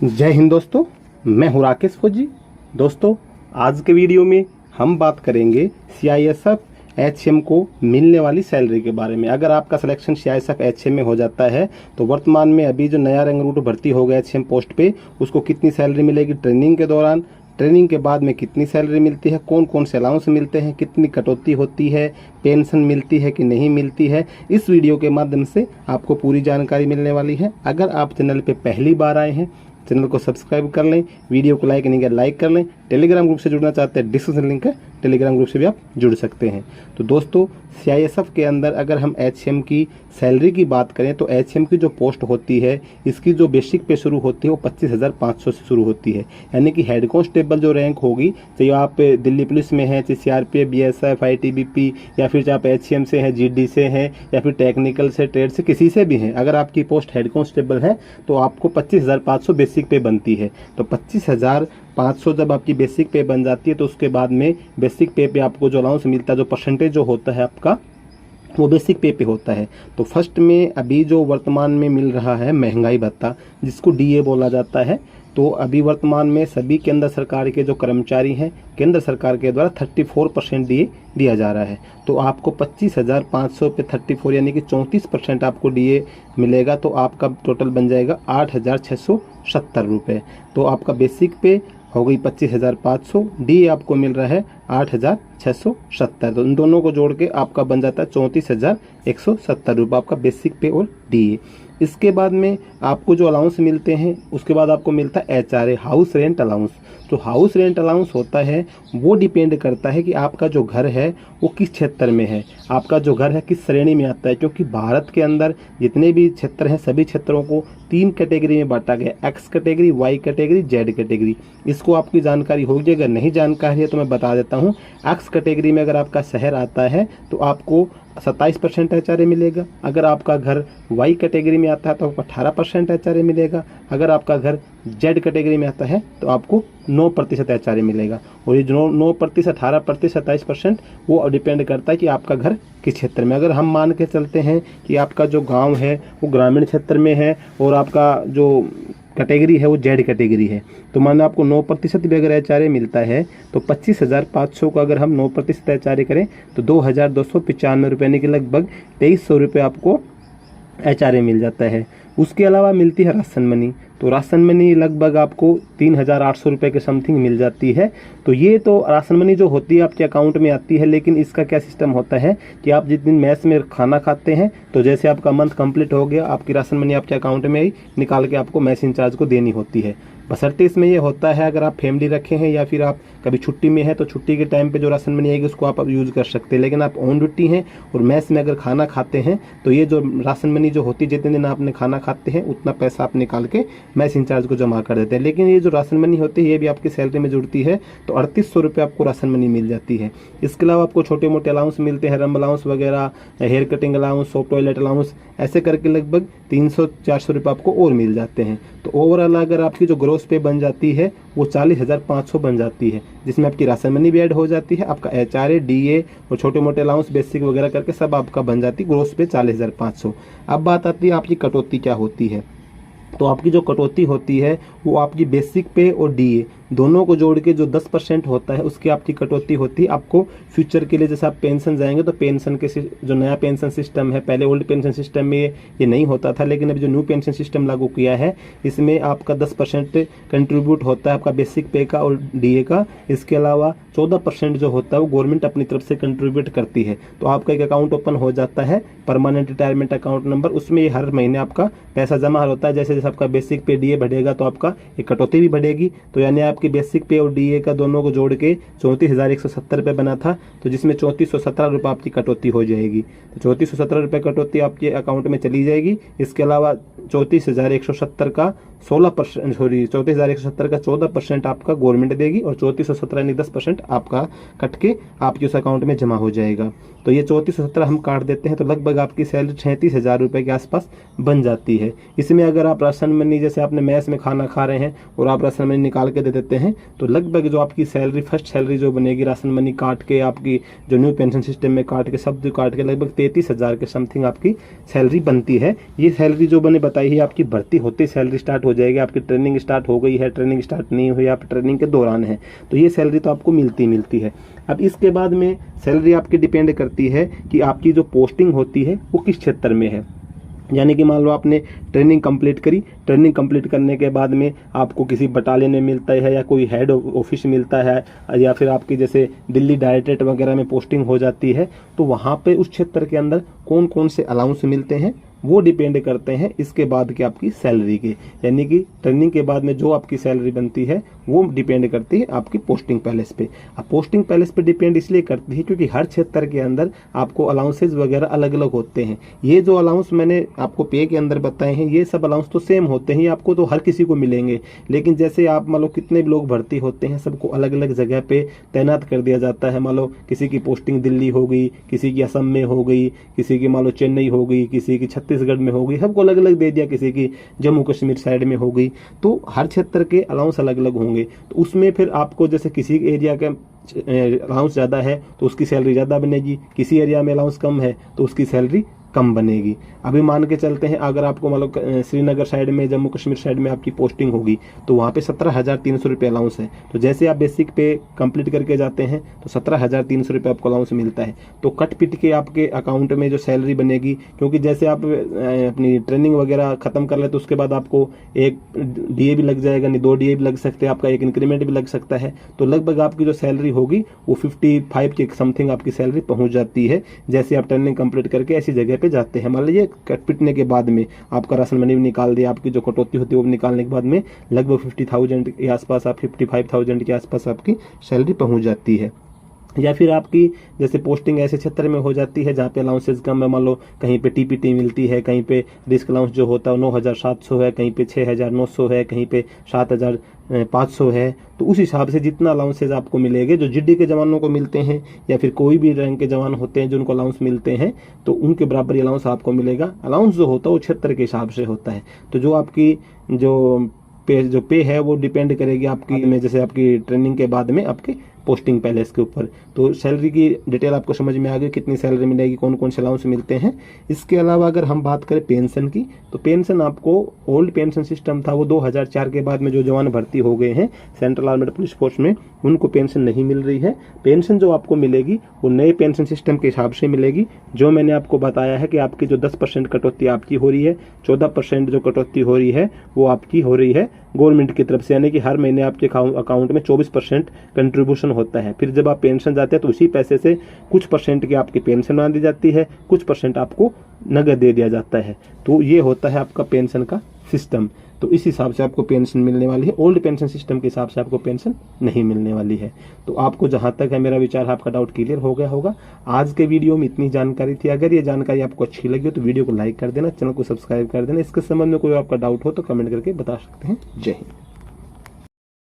जय हिंद दोस्तों, मैं हूं राकेश फौजी। दोस्तों, आज के वीडियो में हम बात करेंगे सीआईएसएफ एचएम को मिलने वाली सैलरी के बारे में। अगर आपका सिलेक्शन सीआईएसएफ एचएम में हो जाता है तो वर्तमान में अभी जो नया रंगरूट भर्ती हो गया एचएम पोस्ट पे, उसको कितनी सैलरी मिलेगी ट्रेनिंग के दौरान, ट्रेनिंग के बाद में कितनी सैलरी मिलती है, कौन कौन से अलाउंस मिलते हैं, कितनी कटौती होती है, पेंशन मिलती है कि नहीं मिलती है, इस वीडियो के माध्यम से आपको पूरी जानकारी मिलने वाली है। अगर आप चैनल पे पहली बार आए हैं, चैनल को सब्सक्राइब कर लें, वीडियो को लाइक नहीं किया लाइक कर लें। टेलीग्राम ग्रुप से जुड़ना चाहते हैं, डिस्क्रिप्शन लिंक है, टेलीग्राम ग्रुप से भी आप जुड़ सकते हैं। तो दोस्तों, सीआईएसएफ के अंदर अगर हम एचएम की सैलरी की बात करें तो एचएम की जो पोस्ट होती है, इसकी जो बेसिक पे शुरू होती है वो 25,500 से शुरू होती है। यानी कि हेड कांस्टेबल जो रैंक होगी, चाहे आप दिल्ली पुलिस में हैं, चाहे सीआरपीएफ, बीएसएफ, आईटीबीपी, या फिर चाहे आप एचएम से हैं, जीडी से हैं, या फिर टेक्निकल से, ट्रेड से, किसी से भी हैं, अगर आपकी पोस्ट हेड कांस्टेबल है तो आपको 25,500 बेसिक पे बनती है। तो 25,500 जब आपकी बेसिक पे बन जाती है तो उसके बाद में बेसिक पे आपको जो अलाउंस मिलता है, जो परसेंटेज जो होता है आपका, वो बेसिक पे होता है। तो फर्स्ट में अभी जो वर्तमान में मिल रहा है महंगाई भत्ता, जिसको डीए बोला जाता है, तो अभी वर्तमान में सभी केंद्र सरकार के जो कर्मचारी हैं, केंद्र सरकार के द्वारा 34% डीए दिया जा रहा है। तो आपको 25,500 पे 34 यानी कि 34% आपको डीए मिलेगा। तो आपका टोटल बन जाएगा 8,670 रुपये। तो आपका बेसिक पे हो गई 25,500, डी आपको मिल रहा है 8,670। तो इन दोनों को जोड़ के आपका बन जाता है 34,170 रुपये आपका बेसिक पे और डी। इसके बाद में आपको जो अलाउंस मिलते हैं, उसके बाद आपको मिलता है एचआरए, हाउस रेंट अलाउंस। तो हाउस रेंट अलाउंस होता है, वो डिपेंड करता है कि आपका जो घर है वो किस क्षेत्र में है, आपका जो घर है किस श्रेणी में आता है। क्योंकि भारत के अंदर जितने भी क्षेत्र हैं, सभी क्षेत्रों को 3 कैटेगरी में बांटा गया, X category, Y category, Z category. इसको आपकी जानकारी होगी, अगर नहीं जानकारी है तो मैं बता देता हूँ। एक्स कैटेगरी में अगर आपका शहर आता है तो आपको 27% एचआरए मिलेगा। अगर आपका घर वाई कैटेगरी में आता है तो आपको 18% एचआरए मिलेगा। अगर आपका घर जेड कैटेगरी में आता है तो आपको 9% एचआरए मिलेगा। और ये जो 9%, 18%, 27% वो डिपेंड करता है कि आपका घर किस क्षेत्र में। अगर हम मान के चलते हैं कि आपका जो गांव है वो ग्रामीण क्षेत्र में है और आपका जो कैटेगरी है वो जेड कैटेगरी है, तो मान लो आपको 9% भी अगर एचआरए मिलता है तो 25,500 को अगर हम 9% एचआरए करें तो 2,295 रुपये यानी कि लगभग 2,300 रुपये आपको एचआरए मिल जाता है। उसके अलावा मिलती है राशन मनी। तो राशन मनी लगभग आपको 3,800 रुपये के समथिंग मिल जाती है। तो ये तो राशन मनी जो होती है आपके अकाउंट में आती है। लेकिन इसका क्या सिस्टम होता है कि आप जिस दिन मैस में खाना खाते हैं तो जैसे आपका मंथ कंप्लीट हो गया, आपकी राशन मनी आपके अकाउंट में ही निकाल के आपको मैस इंचार्ज को देनी होती है। बशर्ते इसमें ये होता है अगर आप फैमिली रखे हैं या फिर आप कभी छुट्टी में है तो छुट्टी के टाइम पे जो राशन मनी आएगी उसको आप यूज़ कर सकते हैं। लेकिन आप ऑन ड्यूटी हैं और मैस में अगर खाना खाते हैं तो ये जो राशन मनी जो होती है, जितने दिन आपने खाना खाते हैं उतना पैसा आप निकाल के मैस इंचार्ज को जमा कर देते हैं। लेकिन ये जो राशन मनी होती है ये भी आपकी सैलरी में जुड़ती है, तो 3,800 रुपये आपको राशन मनी मिल जाती है। इसके अलावा आपको छोटे मोटे अलाउंस मिलते हैं, रम अलाउंस वगैरह, hair cutting allowance, soft toilet allowance, ऐसे करके लगभग 300-400 रुपये आपको और मिल जाते हैं। तो ओवरऑल अगर आपकी जो ग्रोस पे बन जाती है वो 40,500 बन जाती है, जिसमें आपकी राशन मनी भी ऐड हो जाती है, आपका एचआरए, डीए और छोटे मोटे अलाउंस बेसिक वगैरह करके सब आपका बन जाती है ग्रोस पे 40,500। अब बात आती है आपकी कटौती क्या होती है। तो आपकी जो कटौती होती है वो आपकी बेसिक पे और डीए दोनों को जोड़ के जो 10% होता है उसकी आपकी कटौती होती है। आपको फ्यूचर के लिए जैसे आप पेंशन जाएंगे तो पेंशन के जो नया पेंशन सिस्टम है, पहले ओल्ड पेंशन सिस्टम में ये नहीं होता था, लेकिन अभी जो न्यू पेंशन सिस्टम लागू किया है इसमें आपका 10% कंट्रीब्यूट होता है आपका बेसिक पे का और डीए का। इसके अलावा 14% जो होता है वो गवर्नमेंट अपनी तरफ से कंट्रीब्यूट करती है। तो आपका एक अकाउंट ओपन हो जाता है, परमानेंट रिटायरमेंट अकाउंट नंबर, उसमें हर महीने आपका पैसा जमा होता है। जैसे जैसे आपका बेसिक पे डीए बढ़ेगा तो आपका एक कटौती भी बढ़ेगी। तो यानी आपकी बेसिक पे और डीए का दोनों को जोड़ के 34,170 रुपये बना था, तो जिसमें 3,417 रुपये आपकी कटौती हो जाएगी। तो 3,417 रुपये कटौती आपके अकाउंट में चली जाएगी। इसके अलावा 34,170 का 16%, सॉरी 34,170 का 14% आपका गवर्नमेंट देगी और 3417 यानी 10% आपका कट के आपके उस अकाउंट में जमा हो जाएगा। तो ये 3417 हम काट देते हैं तो लगभग आपकी सैलरी 37,000 रुपये के आसपास बन जाती है। इसमें अगर आप राशन मनी, जैसे आपने मैस में खाना खा रहे हैं और आप राशन मनी निकाल के दे देते मिलते हैं, तो लगभग जो आपकी सैलरी, फर्स्ट सैलरी जो बनेगी राशन मनी काट के, आपकी जो न्यू पेंशन सिस्टम में काट के, सब जो काट के लगभग 33,000 के समथिंग आपकी सैलरी बनती है। ये सैलरी जो मैंने बताई है आपकी भर्ती होते सैलरी स्टार्ट हो जाएगी, आपकी ट्रेनिंग स्टार्ट हो गई है, ट्रेनिंग स्टार्ट नहीं हुई, आप ट्रेनिंग के दौरान है, तो ये सैलरी तो आपको मिलती है। अब इसके बाद में सैलरी आपकी डिपेंड करती है कि आपकी जो पोस्टिंग होती है वो किस क्षेत्र में है। यानी कि मान लो आपने ट्रेनिंग कंप्लीट करी, ट्रेनिंग कंप्लीट करने के बाद में आपको किसी बटालियन में मिलता है या कोई हेड ऑफिस मिलता है, या फिर आपकी जैसे दिल्ली डायरेक्टरेट वगैरह में पोस्टिंग हो जाती है, तो वहाँ पे उस क्षेत्र के अंदर कौन कौन से अलाउंस मिलते हैं वो डिपेंड करते हैं इसके बाद की आपकी सैलरी के। यानी कि ट्रेनिंग के बाद में जो आपकी सैलरी बनती है वो डिपेंड करती है आपकी पोस्टिंग पैलेस पे। अब पोस्टिंग पैलेस पे डिपेंड इसलिए करती है क्योंकि हर क्षेत्र के अंदर आपको अलाउंसेज वगैरह अलग अलग होते हैं। ये जो अलाउंस मैंने आपको पे के अंदर बताए हैं, ये सब अलाउंस तो सेम होते हैं, ये आपको तो हर किसी को मिलेंगे। लेकिन जैसे आप मान लो कितने भी लोग भर्ती होते हैं, सबको अलग अलग जगह पे तैनात कर दिया जाता है। मान लो किसी की पोस्टिंग दिल्ली हो गई, किसी की असम में हो गई, किसी की मान लो चेन्नई हो गई, किसी की छत्तीसगढ़ में हो गई, सबको अलग अलग दे दिया, किसी की जम्मू कश्मीर साइड में हो गई। तो हर क्षेत्र के अलाउंस अलग अलग होंगे, तो उसमें फिर आपको जैसे किसी एरिया का अलाउंस ज़्यादा है तो उसकी सैलरी ज़्यादा बनेगी, किसी एरिया में अलाउंस कम है तो उसकी सैलरी कम बनेगी। अभी मान के चलते हैं अगर आपको मतलब श्रीनगर साइड में, जम्मू कश्मीर साइड में आपकी पोस्टिंग होगी तो वहाँ पे 17,300 रुपये अलाउंस है। तो जैसे आप बेसिक पे कंप्लीट करके जाते हैं तो 17,300 रुपये आपको अलाउंस मिलता है। तो कट पिट के आपके अकाउंट में जो सैलरी बनेगी, क्योंकि जैसे आप अपनी ट्रेनिंग वगैरह खत्म कर ले तो उसके बाद आपको एक DA भी लग जाएगा, नहीं 2 DA भी लग सकते हैं, आपका एक इंक्रीमेंट भी लग सकता है। तो लगभग आपकी जो सैलरी होगी वो 55 के समथिंग आपकी सैलरी पहुँच जाती है जैसे आप ट्रेनिंग कंप्लीट करके ऐसी जगह पे जाते हैं। मान लीजिए कट पिटने के बाद में आपका राशन मनी भी निकाल दिया, आपकी जो कटौती होती है वो निकालने के बाद में लगभग 50,000 के आसपास, आप 55,000 के आसपास आपकी सैलरी पहुंच जाती है। या फिर आपकी जैसे पोस्टिंग ऐसे क्षेत्र में हो जाती है जहाँ पे अलाउंसेज कम है, मान लो कहीं पे TPT मिलती है, कहीं पे रिस्क अलाउंस जो होता है 9,700 है, कहीं पे 6,900 है, कहीं पे 7,500 है। तो उस हिसाब से जितना अलाउंसेज आपको मिलेंगे, जो GD के जवानों को मिलते हैं या फिर कोई भी रैंक के जवान होते हैं जो उनको अलाउंस मिलते हैं, तो उनके बराबर ही अलाउंस आपको मिलेगा। अलाउंस जो होता है वो क्षेत्र के हिसाब से होता है। तो जो आपकी जो पे है वो डिपेंड करेगी आपकी में, जैसे आपकी ट्रेनिंग के बाद में आपके पोस्टिंग पैलेस के ऊपर। तो सैलरी की डिटेल आपको समझ में आ गई, कितनी सैलरी मिलेगी, कौन कौन से अलाउंस मिलते हैं। इसके अलावा अगर हम बात करें पेंशन की, तो पेंशन आपको ओल्ड पेंशन सिस्टम था वो 2004 के बाद में जो जवान भर्ती हो गए हैं सेंट्रल आर्मेड पुलिस फोर्स में, उनको पेंशन नहीं मिल रही है। पेंशन जो आपको मिलेगी वो नए पेंशन सिस्टम के हिसाब से मिलेगी। जो मैंने आपको बताया है कि आपकी जो 10% कटौती आपकी हो रही है, 14% जो कटौती हो रही है वो आपकी हो रही है गवर्नमेंट की तरफ से। यानी कि हर महीने आपके अकाउंट में 24% कंट्रीब्यूशन होता है। फिर जब आप पेंशन जाते हैं तो उसी पैसे से कुछ परसेंट की आपकी पेंशन बना दी जाती है, कुछ परसेंट आपको नगद दे दिया जाता है। तो ये होता है आपका पेंशन का सिस्टम। तो इस हिसाब से आपको पेंशन मिलने वाली है। ओल्ड पेंशन सिस्टम के हिसाब से आपको पेंशन नहीं मिलने वाली है। तो आपको जहां तक है मेरा विचार, आपका डाउट क्लियर हो गया होगा। आज के वीडियो में इतनी जानकारी थी। अगर ये जानकारी आपको अच्छी लगी हो तो वीडियो को लाइक कर देना, चैनल को सब्सक्राइब कर देना। इसके संबंध में कोई आपका डाउट हो तो कमेंट करके बता सकते हैं। जय हिंद।